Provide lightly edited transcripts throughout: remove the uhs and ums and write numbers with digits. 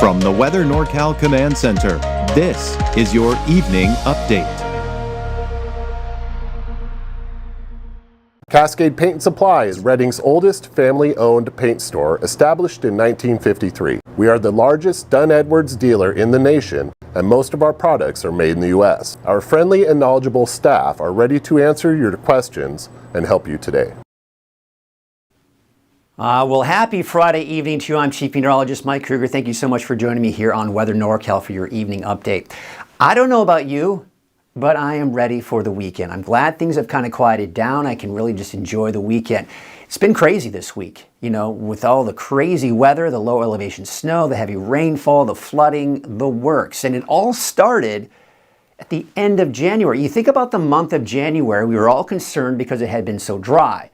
From the Weather NorCal Command Center, this is your Evening Update. Cascade Paint and Supply is Reading's oldest family-owned paint store, established in 1953. We are the largest Dunn Edwards dealer in the nation, and most of our products are made in the U.S. Our friendly and knowledgeable staff are ready to answer your questions and help you today. Well, happy Friday evening to you. I'm Chief Meteorologist Mike Krueger. Thank you so much for joining me here on Weather NorCal for your evening update. I don't know about you, but I am ready for the weekend. I'm glad things have kind of quieted down. I can really just enjoy the weekend. It's been crazy this week, you know, with all the crazy weather, the low elevation snow, the heavy rainfall, the flooding, the works. And it all started at the end of January. You think about the month of January, we were all concerned because it had been so dry.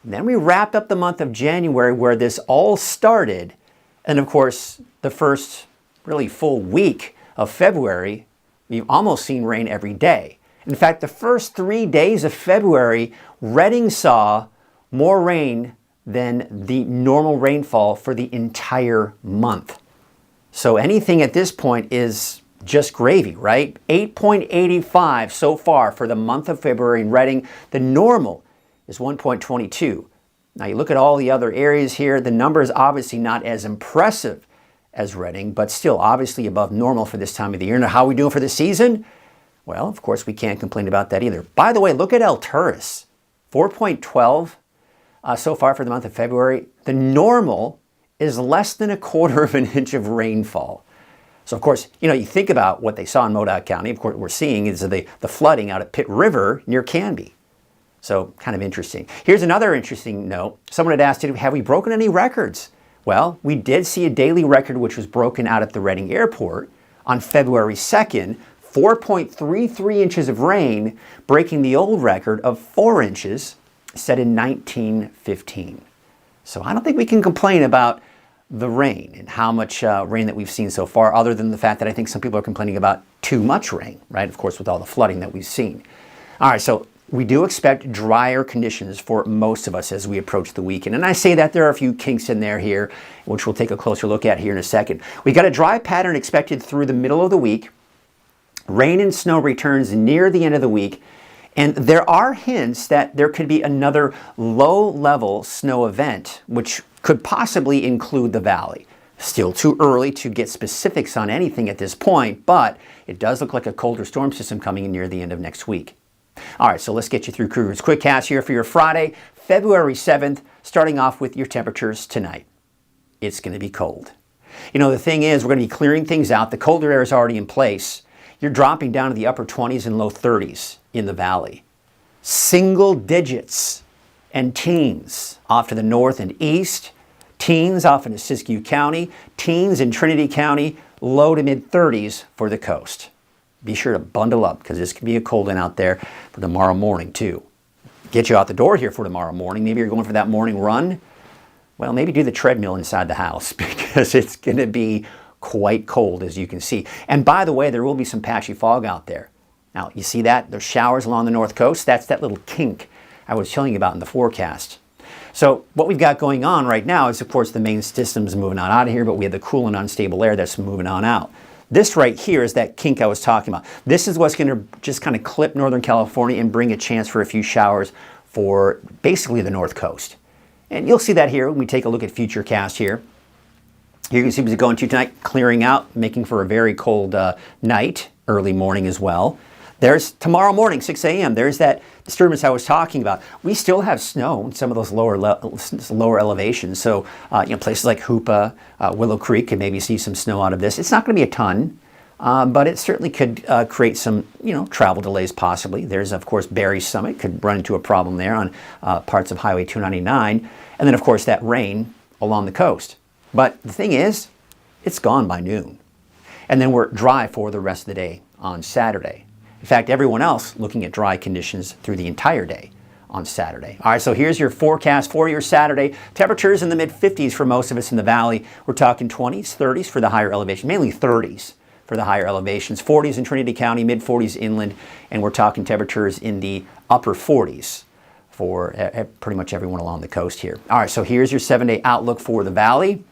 And then we wrapped up the month of January where this all started. And of course, the first really full week of February, we've almost seen rain every day. In fact, the first 3 days of February, Reading saw more rain than the normal rainfall for the entire month. So anything at this point is just gravy, right? 8.85 so far for the month of February in Reading. The normal is 1.22. Now you look at all the other areas here, the number is obviously not as impressive as Reading, but still obviously above normal for this time of the year. Now how are we doing for the season? Well, of course we can't complain about that either. By the way, look at Alturas, 4.12 so far for the month of February. The normal is less than 1/4 of an inch of rainfall. So of course, you know, you think about what they saw in Modoc County. Of course, what we're seeing is the flooding out at Pitt River near Canby. So kind of interesting. Here's another interesting note. Someone had asked, have we broken any records? Well, we did see a daily record which was broken out at the Reading Airport on February 2nd, 4.33 inches of rain, breaking the old record of 4 inches set in 1915. So I don't think we can complain about the rain and how much rain that we've seen so far, other than the fact that I think some people are complaining about too much rain, right? Of course, with all the flooding that we've seen. All right, so we do expect drier conditions for most of us as we approach the weekend. And I say that there are a few kinks in there here, which we'll take a closer look at here in a second. We got a dry pattern expected through the middle of the week. Rain and snow returns near the end of the week. And there are hints that there could be another low-level snow event, which could possibly include the valley. Still too early to get specifics on anything at this point, but it does look like a colder storm system coming in near the end of next week. All right, so let's get you through Krueger's Quickcast here for your Friday, February 7th, starting off with your temperatures tonight. It's going to be cold. You know, the thing is, we're going to be clearing things out. The colder air is already in place. You're dropping down to the upper 20s and low 30s in the valley. Single digits and teens off to the north and east. Teens off into Siskiyou County. Teens in Trinity County. Low to mid 30s for the coast. Be sure to bundle up because this can be a cold one out there for tomorrow morning too. Get you out the door here for tomorrow morning. Maybe you're going for that morning run. Well, maybe do the treadmill inside the house because it's going to be quite cold, as you can see. And by the way, there will be some patchy fog out there. Now, you see that? There's showers along the north coast. That's that little kink I was telling you about in the forecast. So what we've got going on right now is, of course, the main system's moving on out of here, but we have the cool and unstable air that's moving on out. This right here is that kink I was talking about. This is what's going to just kind of clip Northern California and bring a chance for a few showers for basically the north coast. And you'll see that here when we take a look at Futurecast here. Here you can see what's going to tonight, clearing out, making for a very cold night, early morning as well. There's tomorrow morning, 6 a.m. There's that disturbance I was talking about. We still have snow in some of those lower elevations. So, you know, places like Hoopa, Willow Creek could maybe see some snow out of this. It's not going to be a ton, but it certainly could create some, you know, travel delays possibly. There's, of course, Berry Summit could run into a problem there on parts of Highway 299. And then, of course, that rain along the coast. But the thing is, it's gone by noon. And then we're dry for the rest of the day on Saturday. In fact, everyone else looking at dry conditions through the entire day on Saturday. All right, so here's your forecast for your Saturday. Temperatures in the mid-50s for most of us in the valley. We're talking 20s, 30s for the higher elevation, mainly 30s for the higher elevations, 40s in Trinity County, mid-40s inland, and we're talking temperatures in the upper 40s for pretty much everyone along the coast here. All right, so here's your 7-day outlook for the valley.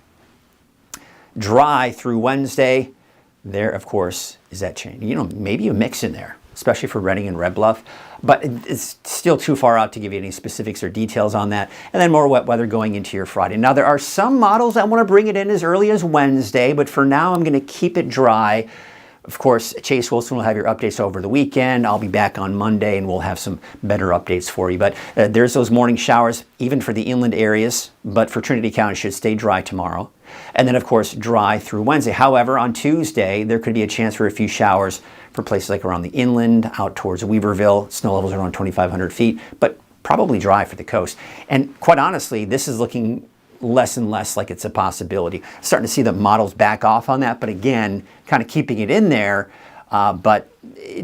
dry through Wednesday. There, of course, is that change. Maybe a mix in there, especially for Reading and Red Bluff, but it's still too far out to give you any specifics or details on that. And then more wet weather going into your Friday. Now, there are some models that want to bring it in as early as Wednesday, but for now, I'm going to keep it dry. Of course, Chase Wilson will have your updates over the weekend. I'll be back on Monday, and we'll have some better updates for you. But there's those morning showers, even for the inland areas, but for Trinity County, it should stay dry tomorrow. And then, of course, dry through Wednesday. However, on Tuesday, there could be a chance for a few showers for places like around the inland, out towards Weaverville. Snow levels are around 2,500 feet, but probably dry for the coast. And quite honestly, this is looking less and less like it's a possibility. Starting to see the models back off on that, but again, kind of keeping it in there. But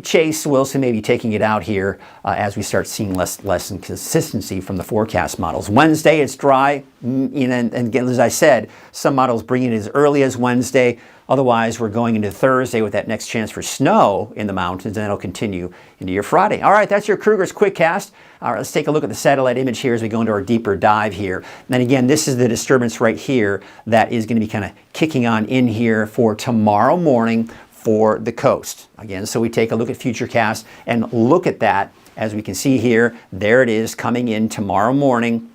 Chase Wilson may be taking it out here as we start seeing less inconsistency from the forecast models. Wednesday, it's dry. And again, as I said, some models bring it as early as Wednesday. Otherwise, we're going into Thursday with that next chance for snow in the mountains, and it'll continue into your Friday. All right, that's your Krueger's Quickcast. All right, let's take a look at the satellite image here as we go into our deeper dive here. And again, this is the disturbance right here that is going to be kind of kicking on in here for tomorrow morning for the coast. Again, so we take a look at Futurecast and look at that. As we can see here, there it is coming in tomorrow morning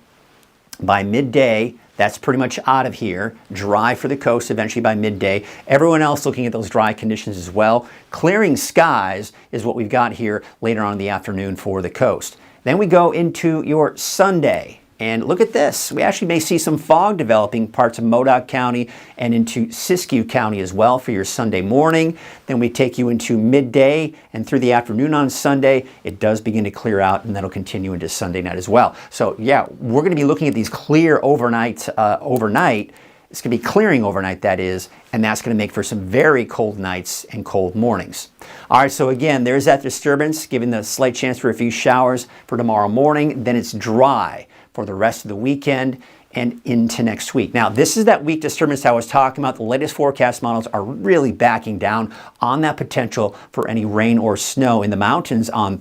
by midday. That's pretty much out of here. Dry for the coast eventually by midday. Everyone else looking at those dry conditions as well. Clearing skies is what we've got here later on in the afternoon for the coast. Then we go into your Sunday. And look at this. We actually may see some fog developing parts of Modoc County and into Siskiyou County as well for your Sunday morning. Then we take you into midday and through the afternoon on Sunday. It does begin to clear out, and that'll continue into Sunday night as well. So yeah, we're going to be looking at these clear overnight. It's going to be clearing overnight, that is, and that's going to make for some very cold nights and cold mornings. All right, so again, there's that disturbance, giving the slight chance for a few showers for tomorrow morning. Then it's dry for the rest of the weekend and into next week. Now, this is that weak disturbance I was talking about. The latest forecast models are really backing down on that potential for any rain or snow in the mountains on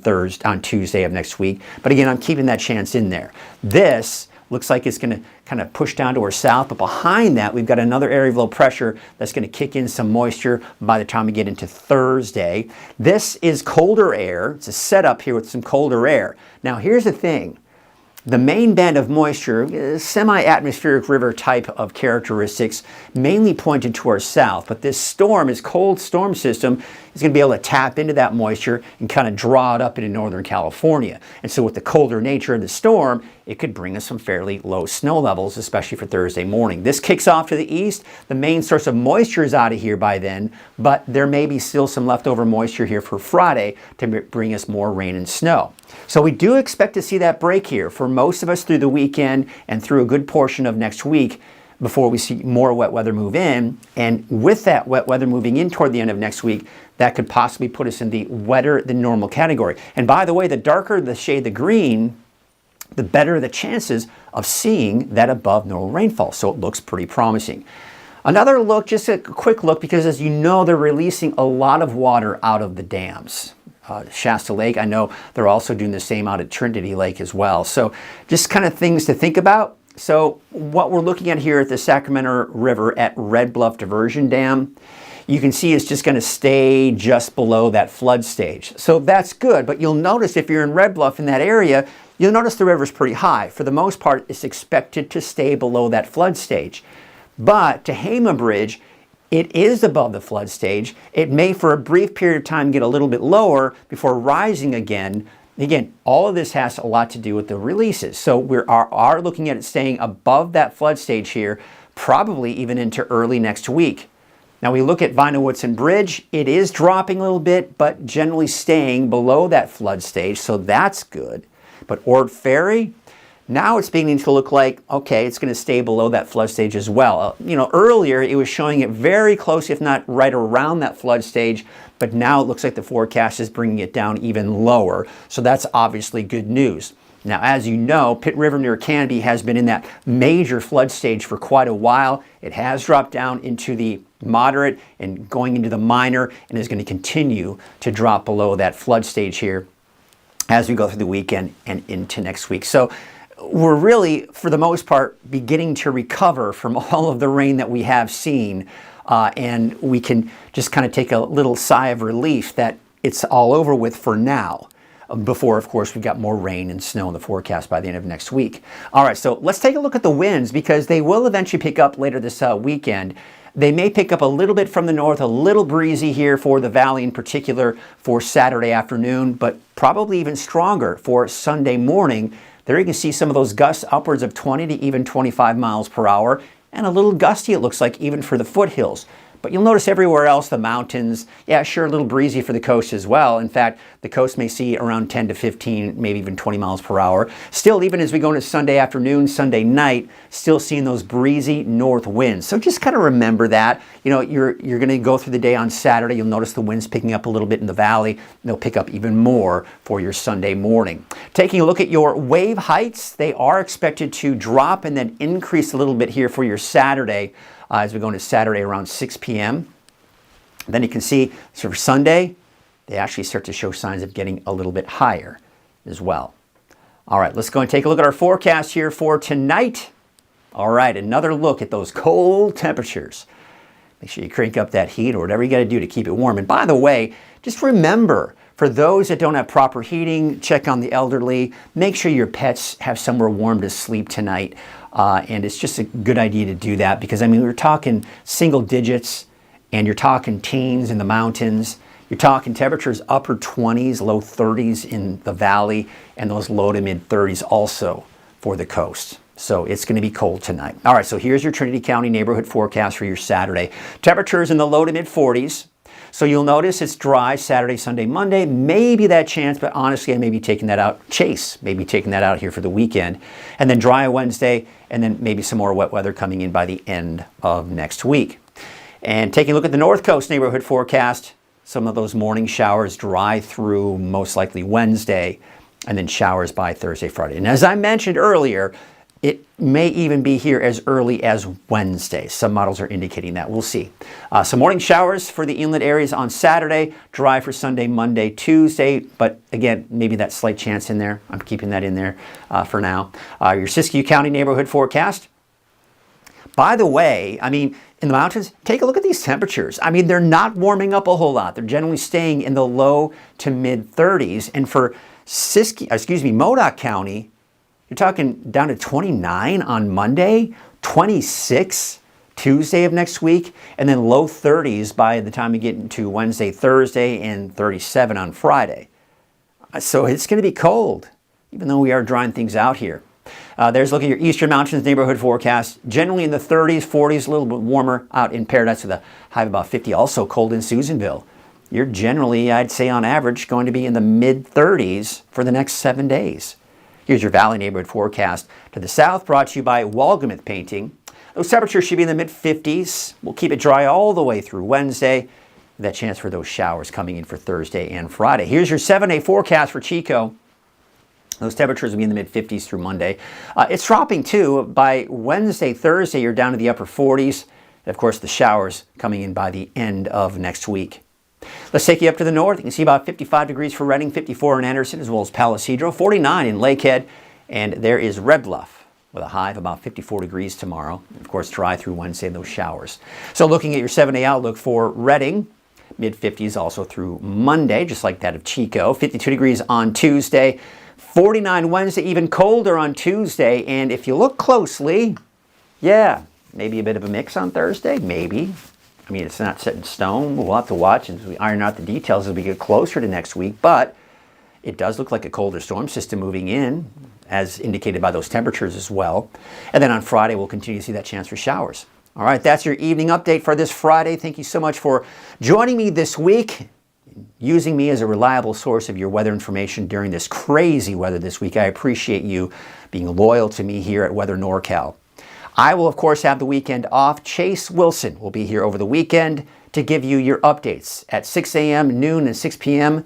Tuesday of next week. But again, I'm keeping that chance in there. This looks like it's going to kind of push down to our south, but behind that, we've got another area of low pressure that's going to kick in some moisture by the time we get into Thursday. This is colder air. It's a setup here with some colder air. Now, here's the thing. The main band of moisture is semi-atmospheric river type of characteristics, mainly pointed to our south. But this storm, this cold storm system, is going to be able to tap into that moisture and kind of draw it up into Northern California. And so with the colder nature of the storm, it could bring us some fairly low snow levels, especially for Thursday morning. This kicks off to the east. The main source of moisture is out of here by then, but there may be still some leftover moisture here for Friday to bring us more rain and snow. So we do expect to see that break here for most of us through the weekend and through a good portion of next week before we see more wet weather move in. And with that wet weather moving in toward the end of next week, that could possibly put us in the wetter than normal category. And by the way, the darker the shade the green, the better the chances of seeing that above normal rainfall. So it looks pretty promising. Another look, just a quick look, because as you know, they're releasing a lot of water out of the dams. Shasta Lake, I know they're also doing the same out at Trinity Lake as well. So just kind of things to think about. So what we're looking at here at the Sacramento River at Red Bluff Diversion Dam, you can see it's just going to stay just below that flood stage. So that's good, but you'll notice if you're in Red Bluff in that area, you'll notice the river's pretty high. For the most part, it's expected to stay below that flood stage. But to Hama Bridge, it is above the flood stage. It may for a brief period of time get a little bit lower before rising again. Again, all of this has a lot to do with the releases. So we are looking at it staying above that flood stage here, probably even into early next week. Now we look at Vinewoodson Bridge. It is dropping a little bit, but generally staying below that flood stage, so that's good. But Ord Ferry, now it's beginning to look like, okay, it's going to stay below that flood stage as well. Earlier it was showing it very close, if not right around that flood stage, but now it looks like the forecast is bringing it down even lower. So that's obviously good news. Now, as you know, Pitt River near Canby has been in that major flood stage for quite a while. It has dropped down into the moderate and going into the minor and is going to continue to drop below that flood stage here as we go through the weekend and into next week. So we're really, for the most part, beginning to recover from all of the rain that we have seen. And we can just kind of take a little sigh of relief that it's all over with for now. Before, of course, we've got more rain and snow in the forecast by the end of next week. All right, so let's take a look at the winds, because they will eventually pick up later this weekend. They may pick up a little bit from the north, a little breezy here for the valley in particular for Saturday afternoon, but probably even stronger for Sunday morning. There you can see some of those gusts upwards of 20 to even 25 miles per hour, and a little gusty, it looks like, even for the foothills. But you'll notice everywhere else, the mountains, yeah, sure, a little breezy for the coast as well. In fact, the coast may see around 10 to 15, maybe even 20 miles per hour. Still, even as we go into Sunday afternoon, Sunday night, still seeing those breezy north winds. So just kind of remember that. You know, you're going to go through the day on Saturday. You'll notice the winds picking up a little bit in the valley. They'll pick up even more for your Sunday morning. Taking a look at your wave heights, they are expected to drop and then increase a little bit here for your Saturday. As we go into Saturday around 6 p.m. Then you can see, so for Sunday, they actually start to show signs of getting a little bit higher as well. All right, let's go and take a look at our forecast here for tonight. All right, another look at those cold temperatures. Make sure you crank up that heat or whatever you got to do to keep it warm. And by the way, just remember, for those that don't have proper heating, check on the elderly. Make sure your pets have somewhere warm to sleep tonight. And it's just a good idea to do that, because, I mean, we're talking single digits, and you're talking teens in the mountains. You're talking temperatures upper 20s, low 30s in the valley, and those low to mid 30s also for the coast. So it's going to be cold tonight. All right, so here's your Trinity County neighborhood forecast for your Saturday. Temperatures in the low to mid 40s. So you'll notice it's dry Saturday, Sunday, Monday. Maybe that chance, but honestly, I may be taking that out. Chase may be taking that out here for the weekend. And then dry Wednesday, and then maybe some more wet weather coming in by the end of next week. And taking a look at the North Coast neighborhood forecast, some of those morning showers dry through most likely Wednesday, and then showers by Thursday, Friday. And as I mentioned earlier, it may even be here as early as Wednesday. Some models are indicating that. We'll see. Some morning showers for the inlet areas on Saturday, dry for Sunday, Monday, Tuesday. But again, maybe that slight chance in there. I'm keeping that in there for now. Your Siskiyou County neighborhood forecast. By the way, I mean, in the mountains, take a look at these temperatures. I mean, they're not warming up a whole lot. They're generally staying in the low to mid 30s. And for Modoc County, you're talking down to 29 on Monday, 26 Tuesday of next week, and then low 30s by the time you get into Wednesday, Thursday, and 37 on Friday. So it's going to be cold, even though we are drying things out here. There's looking at your Eastern Mountains neighborhood forecast. Generally in the 30s, 40s, a little bit warmer out in Paradise with a high of about 50. Also cold in Susanville. You're generally, I'd say on average, going to be in the mid 30s for the next 7 days. Here's your Valley neighborhood forecast to the south, brought to you by Walgamuth Painting. Those temperatures should be in the mid 50s. We'll keep it dry all the way through Wednesday. That chance for those showers coming in for Thursday and Friday. Here's your 7-day forecast for Chico. Those temperatures will be in the mid 50s through Monday. It's dropping too. By Wednesday, Thursday, you're down to the upper 40s. And of course, the showers coming in by the end of next week. Let's take you up to the north. You can see about 55 degrees for Redding, 54 in Anderson, as well as Palisadro, 49 in Lakehead, and there is Red Bluff with a high of about 54 degrees tomorrow. And of course, dry through Wednesday, those showers. So looking at your 7-day outlook for Redding, mid 50s also through Monday, just like that of Chico, 52 degrees on Tuesday, 49 Wednesday, even colder on Tuesday, and if you look closely, yeah, maybe a bit of a mix on Thursday, maybe. I mean, it's not set in stone. We'll have to watch as we iron out the details as we get closer to next week. But it does look like a colder storm system moving in, as indicated by those temperatures as well. And then on Friday, we'll continue to see that chance for showers. All right, that's your evening update for this Friday. Thank you so much for joining me this week, using me as a reliable source of your weather information during this crazy weather this week. I appreciate you being loyal to me here at Weather NorCal. I will, of course, have the weekend off. Chase Wilson will be here over the weekend to give you your updates at 6 a.m., noon, and 6 p.m.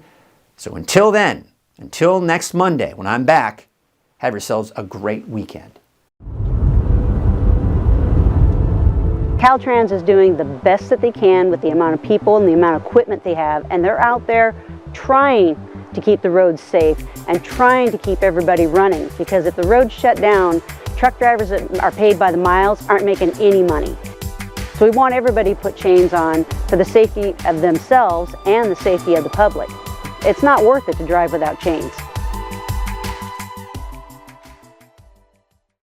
So until then, until next Monday when I'm back, have yourselves a great weekend. Caltrans is doing the best that they can with the amount of people and the amount of equipment they have, and they're out there trying to keep the roads safe and trying to keep everybody running, because if the roads shut down, truck drivers that are paid by the miles aren't making any money. So we want everybody to put chains on for the safety of themselves and the safety of the public. It's not worth it to drive without chains.